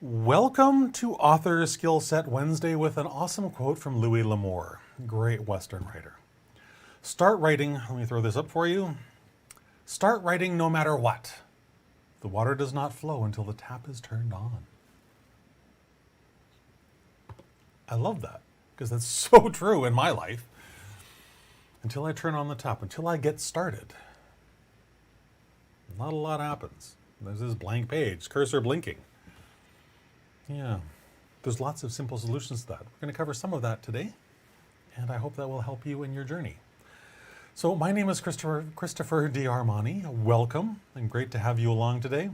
Welcome to Author Skill Set Wednesday with an awesome quote from Louis L'Amour, great Western writer. Start writing, let me throw this up for you. Start writing no matter what. The water does not flow until the tap is turned on. I love that because that's so true in my life. Until I turn on the tap, until I get started, not a lot happens. There's this blank page, cursor blinking. Yeah, there's lots of simple solutions to that. We're going to cover some of that today, and I hope that will help you in your journey. So my name is Christopher D. Armani. Welcome, and great to have you along today.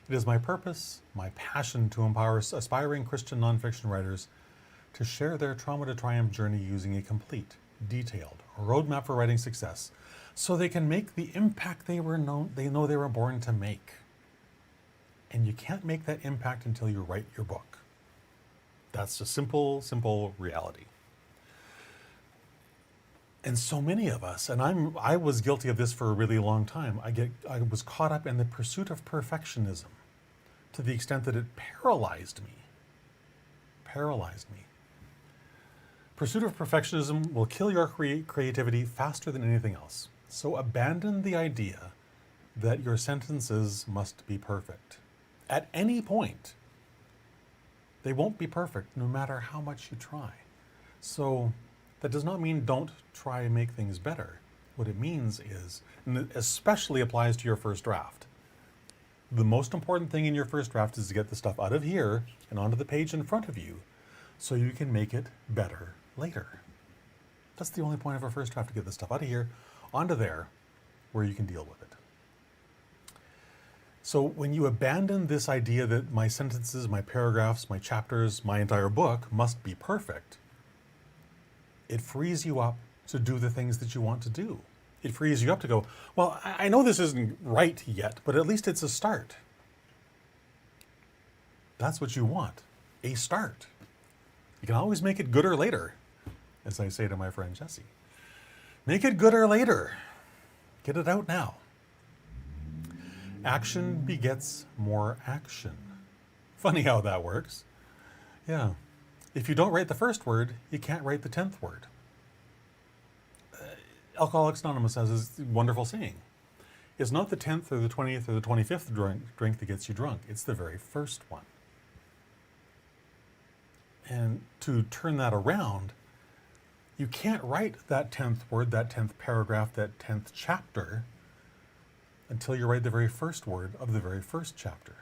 It is my purpose, my passion to empower aspiring Christian nonfiction writers to share their trauma to triumph journey using a complete, detailed roadmap for writing success so they can make the impact they know they were born to make. And you can't make that impact until you write your book. That's a simple reality. And so many of us, and I was guilty of this for a really long time, I was caught up in the pursuit of perfectionism to the extent that it paralyzed me. Pursuit of perfectionism will kill your creativity faster than anything else. So abandon the idea that your sentences must be perfect. At any point, they won't be perfect no matter how much you try. So that does not mean don't try and make things better. What it means is, and it especially applies to your first draft, the most important thing in your first draft is to get the stuff out of here and onto the page in front of you so you can make it better later. That's the only point of a first draft, to get the stuff out of here, onto there, where you can deal with it. So when you abandon this idea that my sentences, my paragraphs, my chapters, my entire book must be perfect, it frees you up to do the things that you want to do. It frees you up to go, well, I know this isn't right yet, but at least it's a start. That's what you want, a start. You can always make it gooder later, as I say to my friend Jesse. Make it gooder later. Get it out now. Action begets more action. Funny how that works. Yeah. If you don't write the first word, you can't write the 10th word. Alcoholics Anonymous has this wonderful saying. It's not the 10th or the 20th or the 25th drink that gets you drunk. It's the very first one. And to turn that around, you can't write that 10th word, that 10th paragraph, that 10th chapter until you write the very first word of the very first chapter.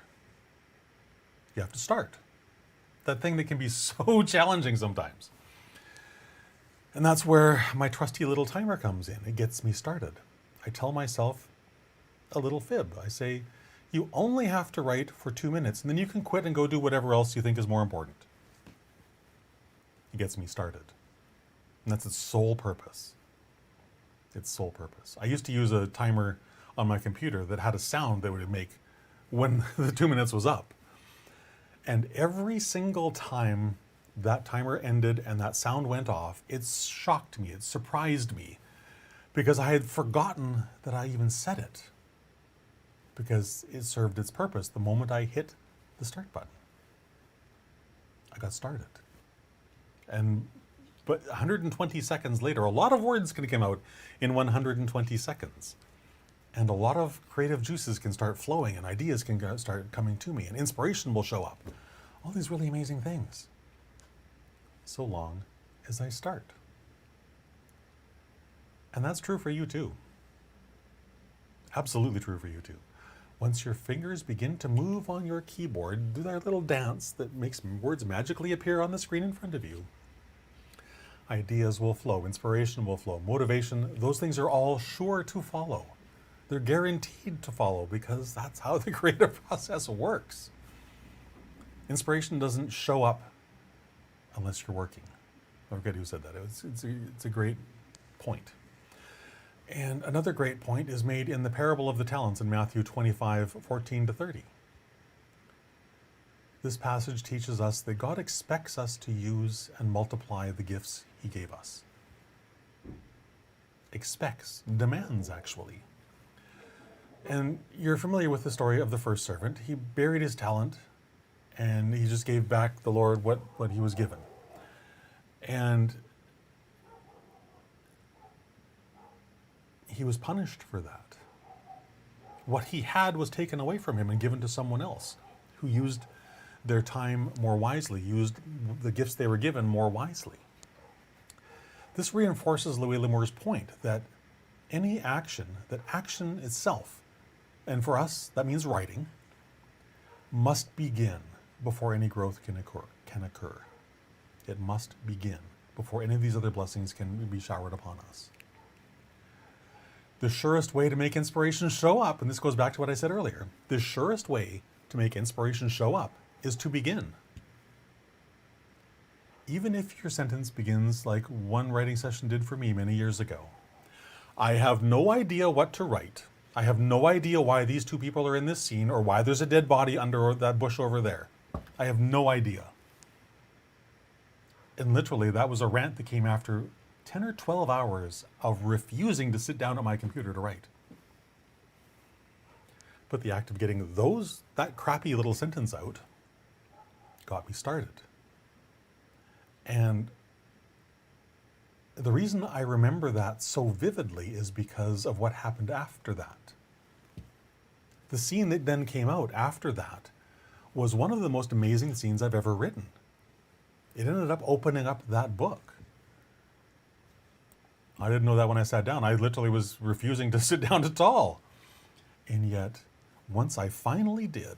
You have to start. That thing that can be so challenging sometimes. And that's where my trusty little timer comes in. It gets me started. I tell myself a little fib. I say, you only have to write for 2 minutes, and then you can quit and go do whatever else you think is more important. It gets me started. And that's its sole purpose. Its sole purpose. I used to use a timer on my computer that had a sound that it would make when the 2 minutes was up. And every single time that timer ended and that sound went off, it shocked me, it surprised me, because I had forgotten that I even said it, because it served its purpose. The moment I hit the start button, I got started. But 120 seconds later, a lot of words can come out in 120 seconds. And a lot of creative juices can start flowing, and ideas can start coming to me, and inspiration will show up. All these really amazing things. So long as I start. And that's true for you too. Absolutely true for you too. Once your fingers begin to move on your keyboard, do their little dance that makes words magically appear on the screen in front of you, ideas will flow, inspiration will flow, motivation, those things are all sure to follow. They're guaranteed to follow because that's how the creative process works. Inspiration doesn't show up unless you're working. I forget who said that. It's a great point. And another great point is made in the parable of the talents in Matthew 25:14-30. This passage teaches us that God expects us to use and multiply the gifts he gave us. Expects, demands actually. And you're familiar with the story of the first servant. He buried his talent and he just gave back the Lord what he was given. And he was punished for that. What he had was taken away from him and given to someone else who used their time more wisely, used the gifts they were given more wisely. This reinforces Louis L'Amour's point that any action, that action itself, and for us that means writing, must begin before any growth can occur. It must begin before any of these other blessings can be showered upon us. The surest way to make inspiration show up, and this goes back to what I said earlier, the surest way to make inspiration show up is to begin. Even if your sentence begins like one writing session did for me many years ago. I have no idea what to write. I have no idea why these two people are in this scene or why there's a dead body under that bush over there. I have no idea. And literally, that was a rant that came after 10 or 12 hours of refusing to sit down at my computer to write. But the act of getting that crappy little sentence out got me started. And the reason I remember that so vividly is because of what happened after that. The scene that then came out after that was one of the most amazing scenes I've ever written. It ended up opening up that book. I didn't know that when I sat down. I literally was refusing to sit down at all. And yet, once I finally did,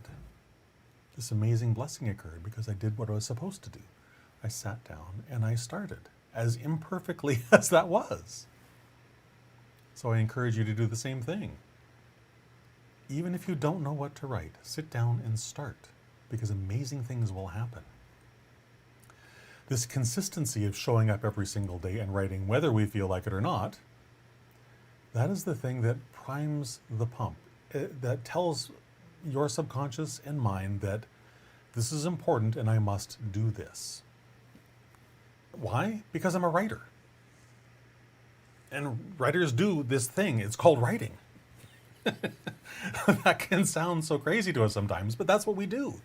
this amazing blessing occurred because I did what I was supposed to do. I sat down and I started, as imperfectly as that was. So I encourage you to do the same thing. Even if you don't know what to write, sit down and start, because amazing things will happen. This consistency of showing up every single day and writing, whether we feel like it or not, that is the thing that primes the pump, that tells your subconscious and mine that this is important and I must do this. Why? Because I'm a writer. And writers do this thing. It's called writing. That can sound so crazy to us sometimes, but that's what we do.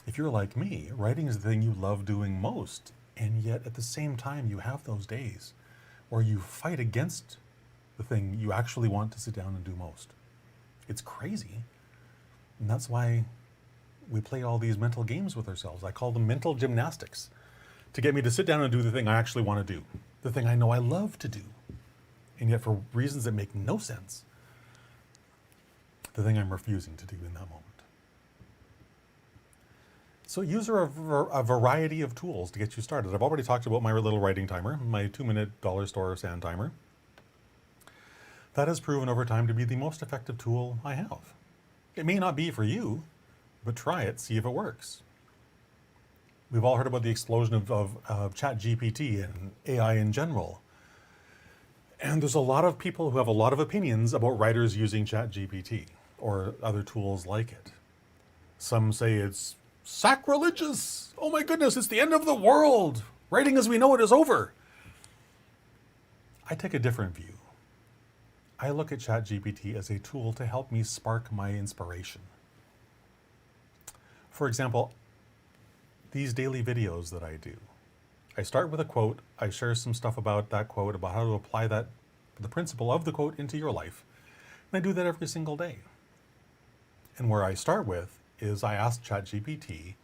If you're like me, writing is the thing you love doing most, and yet at the same time you have those days where you fight against the thing you actually want to sit down and do most. It's crazy. And that's why we play all these mental games with ourselves. I call them mental gymnastics, to get me to sit down and do the thing I actually want to do, the thing I know I love to do, and yet for reasons that make no sense, the thing I'm refusing to do in that moment. So use a variety of tools to get you started. I've already talked about my little writing timer, my 2-minute dollar store sand timer. That has proven over time to be the most effective tool I have. It may not be for you, but try it, see if it works. We've all heard about the explosion of ChatGPT and AI in general. And there's a lot of people who have a lot of opinions about writers using ChatGPT or other tools like it. Some say it's sacrilegious. Oh my goodness, it's the end of the world. Writing as we know it is over. I take a different view. I look at ChatGPT as a tool to help me spark my inspiration. For example, these daily videos that I do. I start with a quote, I share some stuff about that quote, about how to apply the principle of the quote into your life. And I do that every single day. And where I start with is I ask ChatGPT,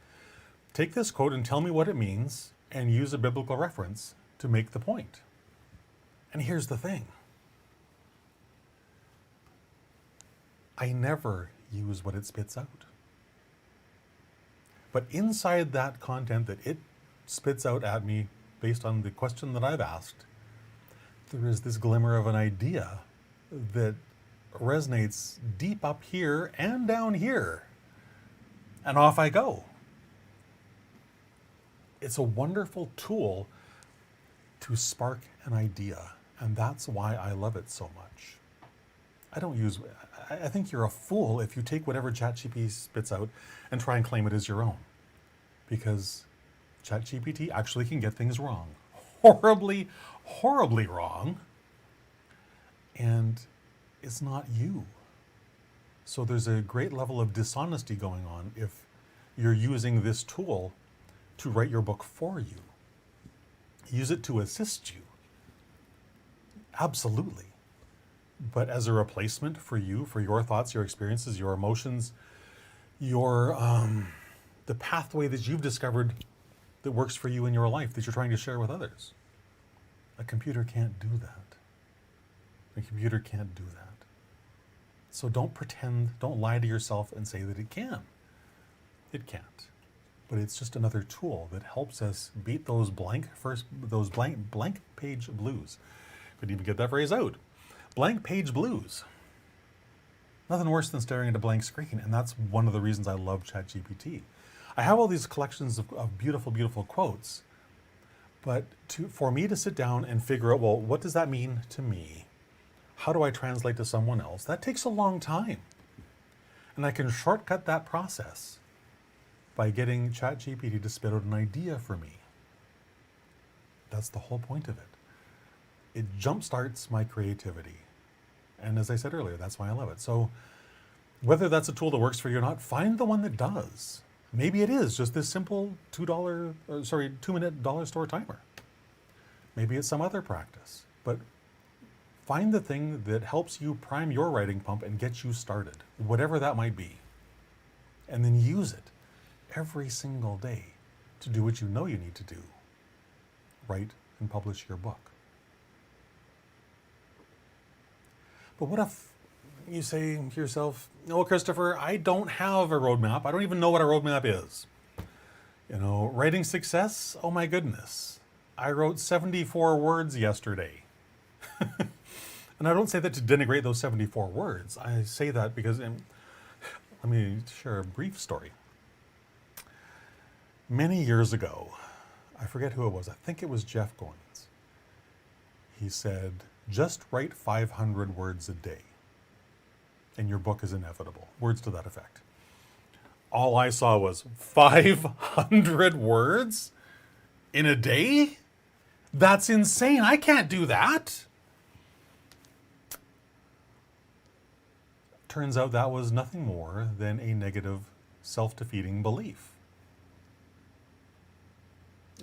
take this quote and tell me what it means and use a biblical reference to make the point. And here's the thing. I never use what it spits out. But inside that content that it spits out at me based on the question that I've asked, there is this glimmer of an idea that resonates deep up here and down here. And off I go. It's a wonderful tool to spark an idea. And that's why I love it so much. I think you're a fool if you take whatever ChatGPT spits out and try and claim it as your own. Because ChatGPT actually can get things wrong. Horribly, horribly wrong. And it's not you. So there's a great level of dishonesty going on if you're using this tool to write your book for you. Use it to assist you. Absolutely. But as a replacement for you, for your thoughts, your experiences, your emotions, your the pathway that you've discovered that works for you in your life that you're trying to share with others. A computer can't do that. A computer can't do that. So don't pretend, don't lie to yourself and say that it can. It can't. But it's just another tool that helps us beat those blank page blues. Couldn't even get that phrase out. Blank page blues. Nothing worse than staring at a blank screen, and that's one of the reasons I love ChatGPT. I have all these collections of beautiful, beautiful quotes, but for me to sit down and figure out, well, what does that mean to me? How do I translate to someone else? That takes a long time. And I can shortcut that process by getting ChatGPT to spit out an idea for me. That's the whole point of it. It jumpstarts my creativity. And as I said earlier, that's why I love it. So whether that's a tool that works for you or not, find the one that does. Maybe it is just this simple 2-minute dollar store timer. Maybe it's some other practice. But find the thing that helps you prime your writing pump and get you started, whatever that might be. And then use it every single day to do what you know you need to do. Write and publish your book. But what if you say to yourself, no, Christopher, I don't have a roadmap. I don't even know what a roadmap is. You know, writing success, oh my goodness. I wrote 74 words yesterday. And I don't say that to denigrate those 74 words. I say that because, let me share a brief story. Many years ago, I forget who it was. I think it was Jeff Goins. He said, just write 500 words a day and your book is inevitable. Words to that effect. All I saw was 500 words in a day? That's insane. I can't do that. Turns out that was nothing more than a negative, self-defeating belief.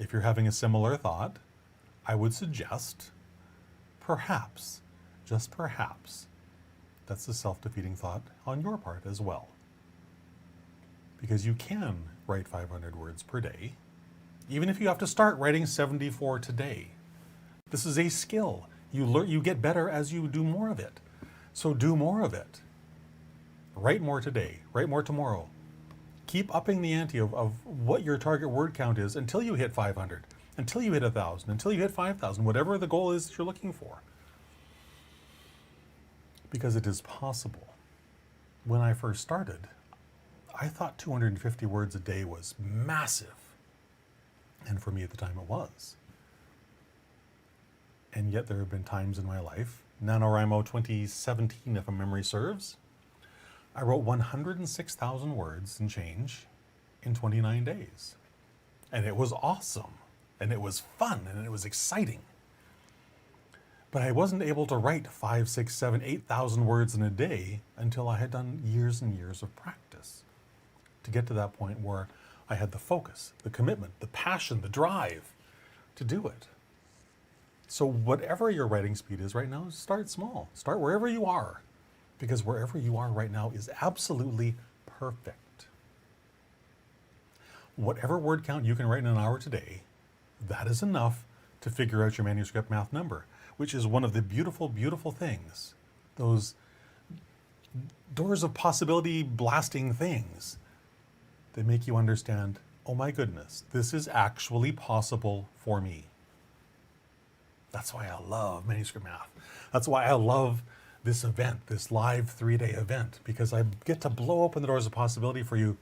If you're having a similar thought, I would suggest, perhaps, just perhaps, that's a self-defeating thought on your part as well. Because you can write 500 words per day, even if you have to start writing 74 today. This is a skill. You get better as you do more of it. So do more of it. Write more today, write more tomorrow. Keep upping the ante of what your target word count is until you hit 500, until you hit 1,000, until you hit 5,000, whatever the goal is that you're looking for. Because it is possible. When I first started, I thought 250 words a day was massive. And for me at the time it was. And yet there have been times in my life, NaNoWriMo 2017 if my memory serves, I wrote 106,000 words and change in 29 days. And it was awesome. And it was fun. And it was exciting. But I wasn't able to write 5, 6, 7, 8,000 words in a day until I had done years and years of practice to get to that point where I had the focus, the commitment, the passion, the drive to do it. So whatever your writing speed is right now, start small. Start wherever you are. Because wherever you are right now is absolutely perfect. Whatever word count you can write in an hour today, that is enough to figure out your manuscript math number, which is one of the beautiful, beautiful things. Those doors of possibility blasting things that make you understand, oh my goodness, this is actually possible for me. That's why I love manuscript math. That's why I love this event, this live 3-day event, because I get to blow open the doors of possibility for you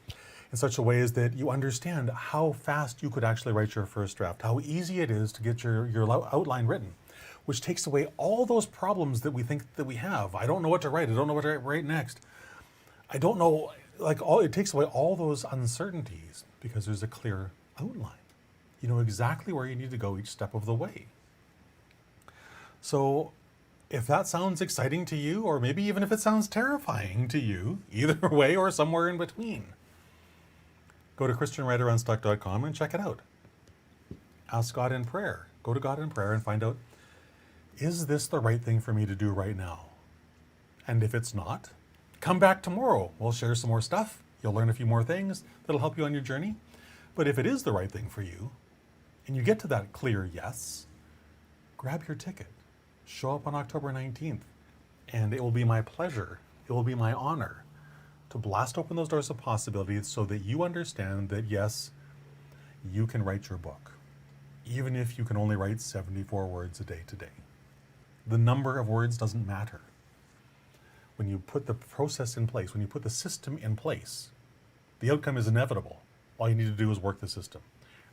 in such a way as that you understand how fast you could actually write your first draft, how easy it is to get your outline written, which takes away all those problems that we think that we have. I don't know what to write. I don't know what to write next. I don't know, it takes away all those uncertainties because there's a clear outline. You know exactly where you need to go each step of the way. So if that sounds exciting to you, or maybe even if it sounds terrifying to you, either way or somewhere in between, Go to christianwriterunstuck.com and check it out. Ask God in prayer. Go to God in prayer and find out, is this the right thing for me to do right now? And if it's not, come back tomorrow. We'll share some more stuff. You'll learn a few more things that'll help you on your journey. But if it is the right thing for you, and you get to that clear yes, grab your ticket. Show up on October 19th. And it will be my pleasure, it will be my honor to blast open those doors of possibilities so that you understand that, yes, you can write your book, even if you can only write 74 words a day today. The number of words doesn't matter. When you put the process in place, when you put the system in place, the outcome is inevitable. All you need to do is work the system.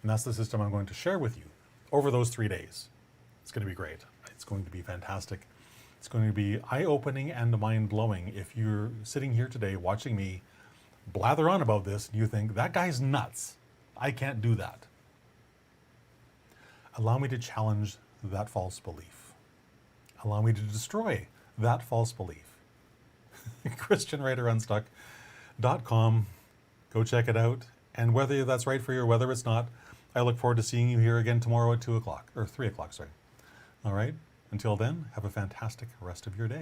And that's the system I'm going to share with you over those 3 days. It's going to be great. It's going to be fantastic. It's going to be eye-opening and mind-blowing. If you're sitting here today watching me blather on about this and you think, that guy's nuts, I can't do that. Allow me to challenge that false belief. Allow me to destroy that false belief. christianwriterunstuck.com. Go check it out. And whether that's right for you or whether it's not, I look forward to seeing you here again tomorrow at 2 o'clock, or 3 o'clock, sorry. All right? Until then, have a fantastic rest of your day.